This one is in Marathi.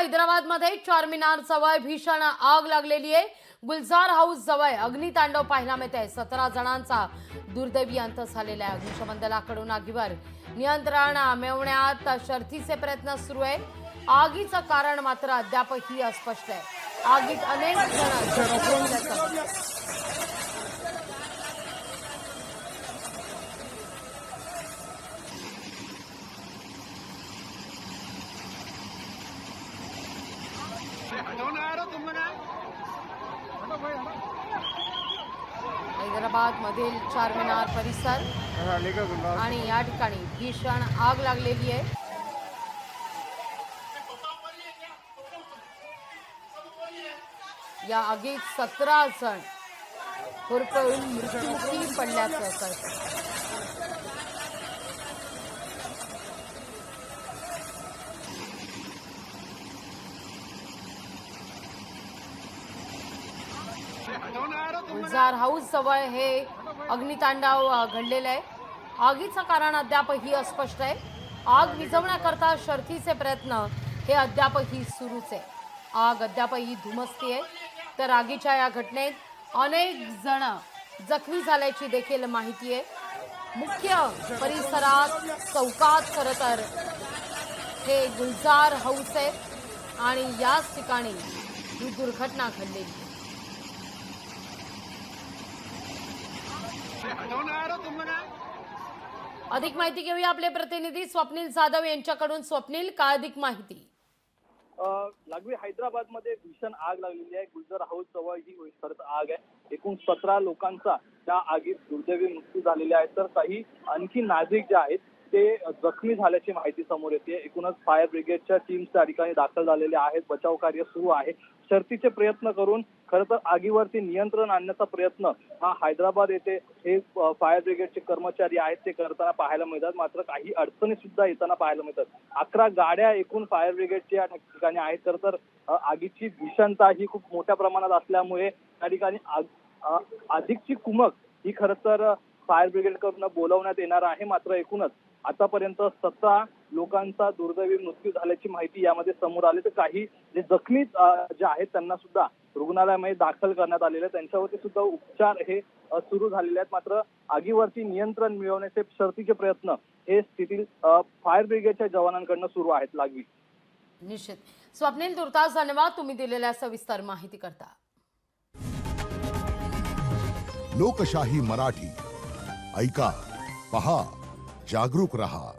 हैदराबाद मध्ये चारमिनार जवळ भीषण आग लागलेली आहे। गुलजार हाऊस जवळ अग्नितांडव पाहायला मिळते। 17 जणांचा दुर्दैवी अंत झालेला आहे। अग्निशमन दलाकडून आगीवर नियंत्रण मिळवण्यात शर्थीचे प्रयत्न सुरू आहे। आगीचं कारण मात्र अद्यापही अस्पष्ट आहे। आगीत अनेक जण जखमी झाले। हैदराबाद मधील चारमिनार परिसर आणि या ठिकाणी भीषण आग लागलेली आहे। या आगीत 17 जण होरपळून मृत्युमुखी पडल्याचं कळतं। गुलजार हाऊस जवळ हे अग्नितांडव घडलेलं आहे। आगीचं कारण अद्यापही अस्पष्ट आहे। आग विझवण्याकरता शर्थीचे प्रयत्न हे अद्यापही सुरूच आहे। आग अद्यापही धुमसती आहे। तर आगीच्या या घटनेत अनेक जण जखमी झाल्याची देखील माहिती आहे। मुख्य परिसरात चौकात खरं तर हे गुलजार हाऊस आहे आणि याच ठिकाणी ही दुर्घटना घडलेली आहे। अधिक माहिती घेऊया आपले प्रतिनिधी स्वप्नील जाधव यांच्याकडून। स्वप्नील, काय अधिक माहिती? लागवी हैदराबाद मध्ये भीषण आग लागलेली आहे। गुलजार हाऊस जवळ ही खरंच आग आहे। एकूण 17 लोकांचा त्या आगीत दुर्दैवी मृत्यू झालेला आहे, तर काही आणखी नागरिक जे आहेत ते जखमी झाल्याची माहिती समोर येते। एकूणच फायर ब्रिगेडच्या टीम्स त्या ठिकाणी दाखल झालेल्या आहेत। बचाव कार्य सुरू आहे। शर्थीचे प्रयत्न करून खरं तर आगीवरती नियंत्रण आणण्याचा प्रयत्न हा हैदराबाद येथे हे फायर ब्रिगेडचे कर्मचारी आहेत ते करताना पाहायला मिळतात। मात्र काही अडचणी सुद्धा येताना पाहायला मिळतात। 11 गाड्या एकूण फायर ब्रिगेडच्या या ठिकाणी आहेत। तर आगीची भीषणता ही खूप मोठ्या प्रमाणात असल्यामुळे त्या ठिकाणी अधिकची कुमक ही खरं तर फायर ब्रिगेडकडून बोलवण्यात येणार आहे। मात्र एकूणच आतापर्यंत 17 लोकांचा दुर्दैवी मृत्यू झाल्याची माहिती यामध्ये समोर आली। तर काही जे जखमी जे आहेत त्यांना सुद्धा रुग्णालयामध्ये दाखल करण्यात आलेले आहे। त्यांच्यावरती सुद्धा उपचार हे सुरू झालेले आहेत। मात्र आगीवरती नियंत्रण मिळवण्याचे शर्थीचे प्रयत्न हे स्थिती फायर ब्रिगेडच्या जवानांकडून सुरू आहेत। लागवी निश्चित स्वप्नील, तुर्तास धन्यवाद तुम्ही दिलेल्या सविस्तर माहिती करता। लोकशाही मराठी ऐका, पहा, जागरूक रहा।